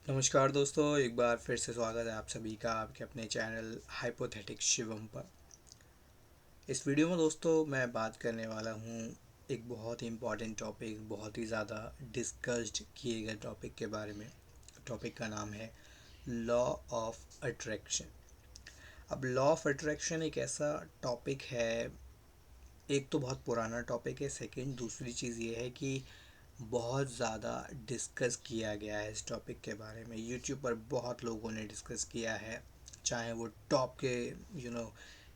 नमस्कार दोस्तों, एक बार फिर से स्वागत है आप सभी का आपके अपने चैनल हाइपोथेटिक शिवम पर। इस वीडियो में दोस्तों मैं बात करने वाला हूँ एक बहुत ही इम्पॉर्टेंट टॉपिक, बहुत ही ज़्यादा डिस्कस्ड किए गए टॉपिक के बारे में। टॉपिक का नाम है लॉ ऑफ अट्रैक्शन। अब लॉ ऑफ अट्रैक्शन एक ऐसा टॉपिक है, एक तो बहुत पुराना टॉपिक है, सेकंड दूसरी चीज़ ये है कि बहुत ज़्यादा डिस्कस किया गया है इस टॉपिक के बारे में। यूट्यूब पर बहुत लोगों ने डिस्कस किया है, चाहे वो टॉप के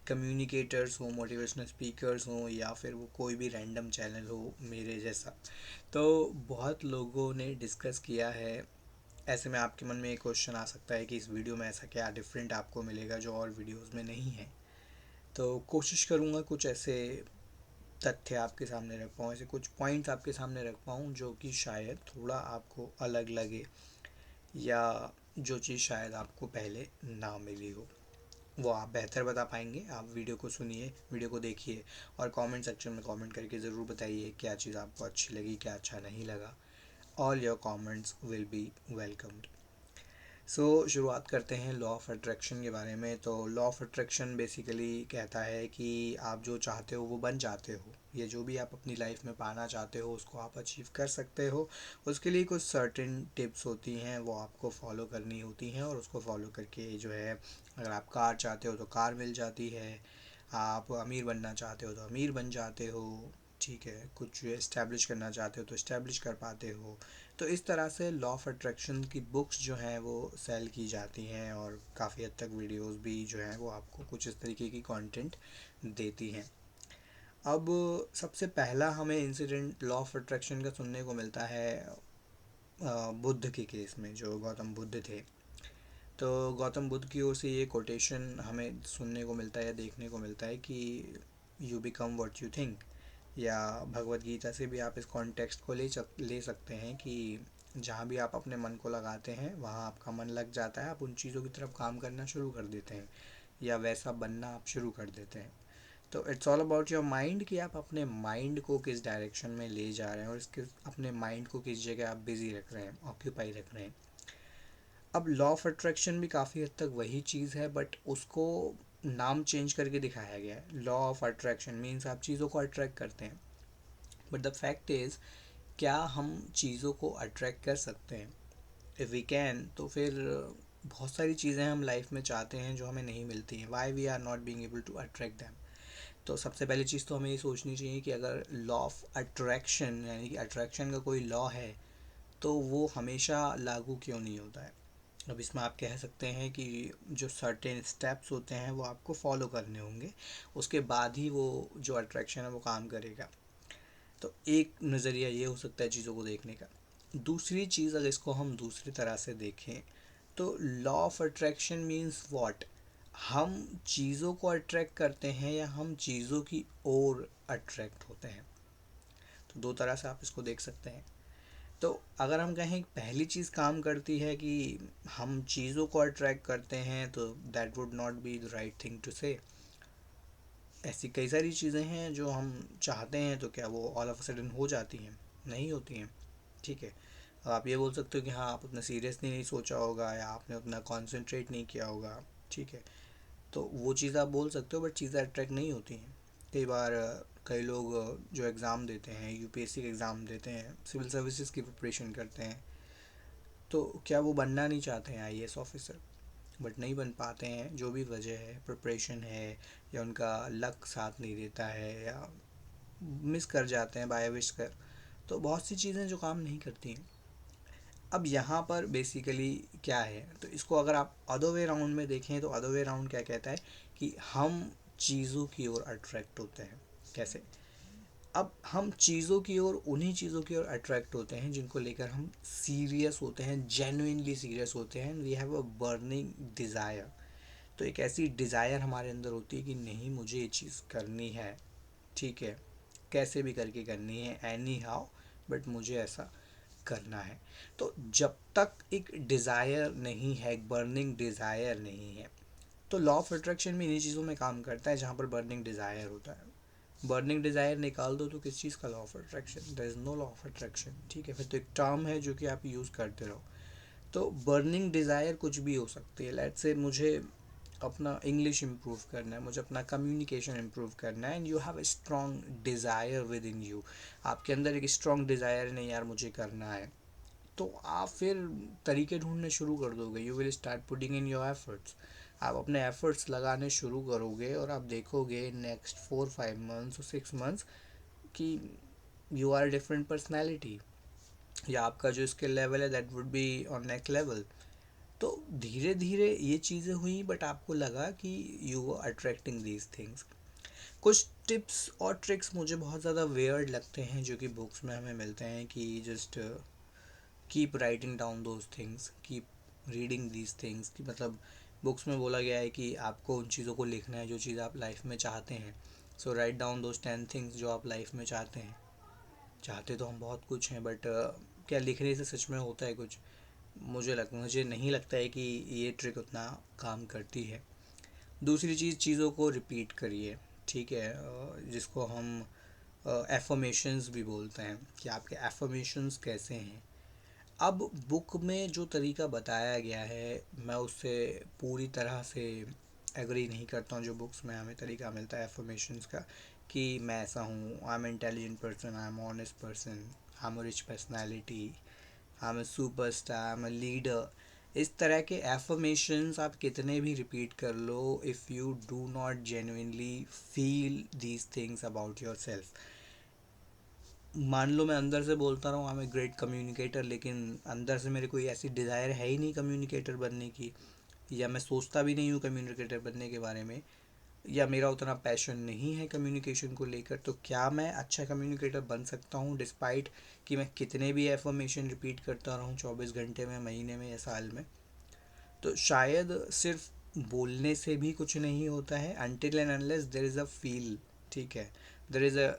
कम्युनिकेटर्स हों, मोटिवेशनल स्पीकर्स हों, या फिर वो कोई भी रैंडम चैनल हो मेरे जैसा। तो बहुत लोगों ने डिस्कस किया है। ऐसे में आपके मन में एक क्वेश्चन आ सकता है कि इस वीडियो में ऐसा क्या डिफरेंट आपको मिलेगा जो और वीडियोस में नहीं है। तो कोशिश करूँगा कुछ ऐसे तथ्य आपके सामने रख पाऊँ, ऐसे कुछ पॉइंट्स आपके सामने रख पाऊँ जो कि शायद थोड़ा आपको अलग लगे, या जो चीज़ शायद आपको पहले ना मिली हो वो आप बेहतर बता पाएंगे। आप वीडियो को सुनिए, वीडियो को देखिए और कमेंट सेक्शन में कमेंट करके ज़रूर बताइए क्या चीज़ आपको अच्छी लगी, क्या अच्छा नहीं लगा। All your comments will be welcomed. शुरुआत करते हैं लॉ ऑफ अट्रैक्शन के बारे में। तो लॉ ऑफ अट्रैक्शन बेसिकली कहता है कि आप जो चाहते हो वो बन जाते हो। ये जो भी आप अपनी लाइफ में पाना चाहते हो उसको आप अचीव कर सकते हो। उसके लिए कुछ सर्टेन टिप्स होती हैं, वो आपको फॉलो करनी होती हैं, और उसको फॉलो करके जो है, अगर आप कार चाहते हो तो कार मिल जाती है, आप अमीर बनना चाहते हो तो अमीर बन जाते हो, ठीक है, कुछ इस्टेब्लिश करना चाहते हो तो इस्टेब्लिश कर पाते हो। तो इस तरह से लॉ ऑफ अट्रैक्शन की बुक्स जो हैं वो सेल की जाती हैं, और काफ़ी हद तक वीडियोस भी जो हैं वो आपको कुछ इस तरीके की कंटेंट देती हैं। अब सबसे पहला हमें इंसिडेंट लॉ ऑफ अट्रैक्शन का सुनने को मिलता है बुद्ध के केस में, जो गौतम बुद्ध थे। तो गौतम बुद्ध की ओर से ये कोटेशन हमें सुनने को मिलता है या देखने को मिलता है कि you become what you think. या भगवत गीता से भी आप इस कॉन्टेक्स्ट को ले सकते हैं कि जहाँ भी आप अपने मन को लगाते हैं वहाँ आपका मन लग जाता है, आप उन चीज़ों की तरफ काम करना शुरू कर देते हैं, या वैसा बनना आप शुरू कर देते हैं। तो it's all about your mind कि आप अपने माइंड को किस डायरेक्शन में ले जा रहे हैं और इसके अपने माइंड को किस जगह आप बिज़ी रख रहे हैं, ऑक्यूपाई रख रहे हैं। अब लॉ ऑफ अट्रैक्शन भी काफ़ी हद तक वही चीज़ है, बट उसको नाम चेंज करके दिखाया गया है। लॉ ऑफ अट्रैक्शन मीन्स आप चीज़ों को अट्रैक्ट करते हैं, बट द फैक्ट इज़, क्या हम चीज़ों को अट्रैक्ट कर सकते हैं? इफ़ वी कैन, तो फिर बहुत सारी चीज़ें हम लाइफ में चाहते हैं जो हमें नहीं मिलती हैं। Why we are not being able to attract them. तो सबसे पहली चीज़ तो हमें ये सोचनी चाहिए कि अगर लॉ ऑफ अट्रैक्शन यानी कि अट्रैक्शन का कोई लॉ है तो वो हमेशा लागू क्यों नहीं होता है। अब इसमें आप कह सकते हैं कि जो सर्टेन स्टेप्स होते हैं वो आपको फॉलो करने होंगे, उसके बाद ही वो जो अट्रैक्शन है वो काम करेगा। तो एक नज़रिया ये हो सकता है चीज़ों को देखने का। दूसरी चीज़, अगर इसको हम दूसरी तरह से देखें, तो law of attraction means what, हम चीज़ों को अट्रैक्ट करते हैं या हम चीज़ों की ओर अट्रैक्ट होते हैं। तो दो तरह से आप इसको देख सकते हैं। तो अगर हम कहें पहली चीज़ काम करती है कि हम चीज़ों को अट्रैक्ट करते हैं, तो that would not be the right thing to say. ऐसी कई सारी चीज़ें हैं जो हम चाहते हैं, तो क्या वो ऑल ऑफ अ सडन हो जाती हैं? नहीं होती हैं, ठीक है। अब आप ये बोल सकते हो कि हाँ, आप उतना सीरियसली नहीं सोचा होगा या आपने उतना कॉन्सेंट्रेट नहीं किया होगा, ठीक है। तो वो चीज़ आप बोल सकते हो, बट चीज़ें अट्रैक्ट नहीं होती हैं। कई बार कई लोग जो एग्ज़ाम देते हैं, यूपीएससी के एग्ज़ाम देते हैं, सिविल सर्विसेज की प्रिपरेशन करते हैं, तो क्या वो बनना नहीं चाहते हैं आईएएस ऑफिसर, बट नहीं बन पाते हैं। जो भी वजह है, प्रिपरेशन है, या उनका लक साथ नहीं देता है, या मिस कर जाते हैं बाय विश कर। तो बहुत सी चीज़ें जो काम नहीं करती हैं। अब यहाँ पर बेसिकली क्या है, तो इसको अगर आप अदर वे राउंड में देखें, तो अदर वे राउंड क्या कहता है कि हम चीज़ों की ओर अट्रैक्ट होते हैं। कैसे? अब हम चीज़ों की ओर, उन्हीं चीज़ों की ओर अट्रैक्ट होते हैं जिनको लेकर हम सीरियस होते हैं, जेन्युइनली सीरियस होते हैं। We have a burning desire. तो एक ऐसी डिज़ायर हमारे अंदर होती है कि नहीं, मुझे ये चीज़ करनी है, ठीक है, कैसे भी करके करनी है, एनी हाउ, बट मुझे ऐसा करना है। तो जब तक एक डिज़ायर नहीं है, एक बर्निंग डिज़ायर नहीं है, तो लॉ ऑफ अट्रैक्शन भी इन्हीं चीज़ों में काम करता है जहाँ पर बर्निंग डिज़ायर होता है। बर्निंग डिज़ायर निकाल दो तो किस चीज़ का law of attraction? There is no law of attraction, ठीक है। फिर तो एक टर्म है जो कि आप यूज़ करते रहो। तो बर्निंग डिज़ायर कुछ भी हो सकती है। लेट्स से मुझे अपना इंग्लिश इम्प्रूव करना है, मुझे अपना कम्युनिकेशन इम्प्रूव करना है, and you have a strong desire with in you. आपके अंदर एक स्ट्रॉन्ग डिज़ायर नहीं यार मुझे करना है, तो आप फिर तरीके ढूंढने शुरू कर दोगे। You will start putting in your efforts. आप अपने एफर्ट्स लगाने शुरू करोगे और आप देखोगे नेक्स्ट 4-5 मंथ्स और 6 मंथ्स कि यू आर डिफरेंट पर्सनैलिटी, या आपका जो स्किल लेवल है that would be on next level. तो धीरे धीरे ये चीज़ें हुई, बट आपको लगा कि you are attracting these things. कुछ टिप्स और ट्रिक्स मुझे बहुत ज़्यादा वेयर्ड लगते हैं जो कि बुक्स में हमें मिलते हैं कि just keep writing down those things, keep reading these things. कि मतलब बुक्स में बोला गया है कि आपको उन चीज़ों को लिखना है जो चीज़ आप लाइफ में चाहते हैं। सो राइट डाउन दोज 10 थिंग्स जो आप लाइफ में चाहते हैं। चाहते तो हम बहुत कुछ हैं, बट क्या लिखने से सच में होता है कुछ? मुझे नहीं लगता है कि ये ट्रिक उतना काम करती है। दूसरी चीज़, चीज़ों को रिपीट करिए, ठीक है। जिसको हम एफर्मेशंस भी बोलते हैं, कि आपके एफर्मेशंस कैसे हैं। अब बुक में जो तरीका बताया गया है मैं उससे पूरी तरह से एग्री नहीं करता हूँ। जो बुक्स में हमें तरीका मिलता है एफर्मेशंस का, कि मैं ऐसा हूँ, I am intelligent person, I am honest person, I am rich personality, I am a super star, I am a leader. इस तरह के एफर्मेशंस आप कितने भी रिपीट कर लो, if you do not genuinely feel these things about yourself. मान लो मैं अंदर से बोलता रहा हूँ I am a great communicator, लेकिन अंदर से मेरे कोई ऐसी डिज़ायर है ही नहीं कम्युनिकेटर बनने की, या मैं सोचता भी नहीं हूँ कम्युनिकेटर बनने के बारे में, या मेरा उतना पैशन नहीं है कम्युनिकेशन को लेकर, तो क्या मैं अच्छा कम्युनिकेटर बन सकता हूँ डिस्पाइट कि मैं कितने भी एफर्मेशन रिपीट करता रहूँ 24 घंटे में, महीने में या साल में? तो शायद सिर्फ बोलने से भी कुछ नहीं होता है, until and unless there is a feel, ठीक है, there is a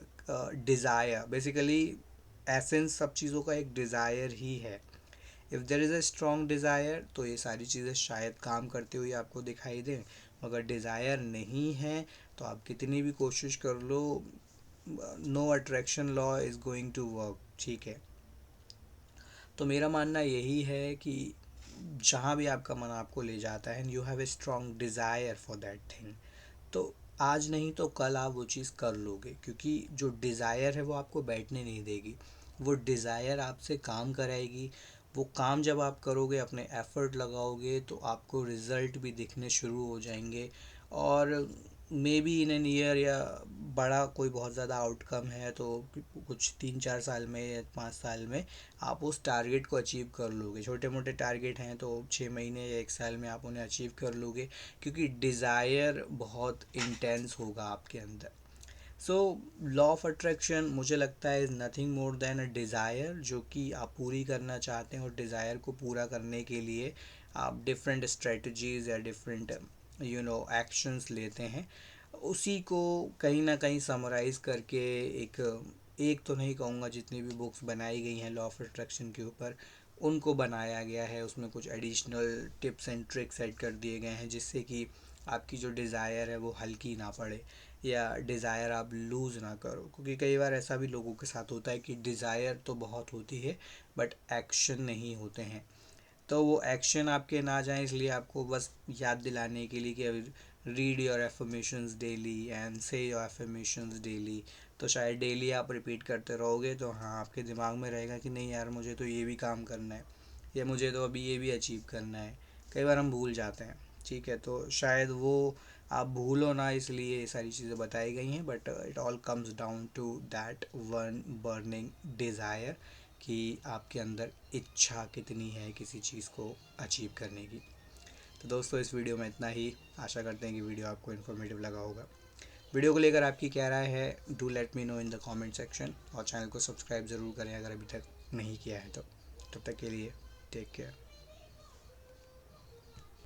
desire. Basically essence सब चीज़ों का एक डिज़ायर ही है। If there is a strong desire तो ये सारी चीज़ें शायद काम करते हुए आपको दिखाई दें। मगर डिज़ायर नहीं है तो आप कितनी भी कोशिश कर लो, no attraction law is going to work, ठीक है। तो मेरा मानना यही है कि जहाँ भी आपका मन आपको ले जाता है and you have a strong desire for that thing, तो आज नहीं तो कल आप वो चीज़ कर लोगे, क्योंकि जो डिज़ायर है वो आपको बैठने नहीं देगी। वो डिज़ायर आपसे काम कराएगी। वो काम जब आप करोगे, अपने एफ़र्ट लगाओगे, तो आपको रिज़ल्ट भी दिखने शुरू हो जाएंगे। और may be in an year, या बड़ा कोई बहुत ज़्यादा आउटकम है तो कुछ 3-4 साल में या 5 साल में आप उस टारगेट को अचीव कर लोगे। छोटे मोटे टारगेट हैं तो 6 महीने या 1 साल में आप उन्हें अचीव कर लोगे, क्योंकि डिज़ायर बहुत इंटेंस होगा आपके अंदर। सो लॉ ऑफ अट्रैक्शन मुझे लगता है is nothing more than a desire, जो कि आप पूरी करना चाहते हैं, और डिज़ायर को पूरा करने के लिए आप डिफरेंट स्ट्रेटजीज़ या डिफरेंट एक्शंस लेते हैं। उसी को कहीं ना कहीं समराइज़ करके एक एक तो नहीं कहूँगा, जितनी भी बुक्स बनाई गई हैं लॉ ऑफ अट्रैक्शन के ऊपर, उनको बनाया गया है। उसमें कुछ additional tips and tricks add कर दिए गए हैं, जिससे कि आपकी जो डिज़ायर है वो हल्की ना पड़े, या डिज़ायर आप लूज़ ना करो। क्योंकि कई बार ऐसा भी लोगों के साथ होता है कि डिज़ायर तो बहुत होती है बट एक्शन नहीं होते हैं। तो वो एक्शन आपके ना जाए, इसलिए आपको बस याद दिलाने के लिए कि read your affirmations daily and से योर एफर्मेशंस डेली। तो शायद डेली आप रिपीट करते रहोगे तो हाँ, आपके दिमाग में रहेगा कि नहीं यार, मुझे तो ये भी काम करना है, या मुझे तो अभी ये भी अचीव करना है। कई बार हम भूल जाते हैं, ठीक है। तो शायद वो आप भूलो ना, इसलिए ये सारी चीज़ें बताई गई हैं, but it all comes down to that one burning desire, कि आपके अंदर इच्छा कितनी है किसी चीज़ को अचीव करने की। तो दोस्तों, इस वीडियो में इतना ही। आशा करते हैं कि वीडियो आपको इन्फॉर्मेटिव लगा होगा। वीडियो को लेकर आपकी क्या राय है, do let me know in the comment section, और चैनल को सब्सक्राइब ज़रूर करें अगर अभी तक नहीं किया है तो। तब तक के लिए टेक केयर।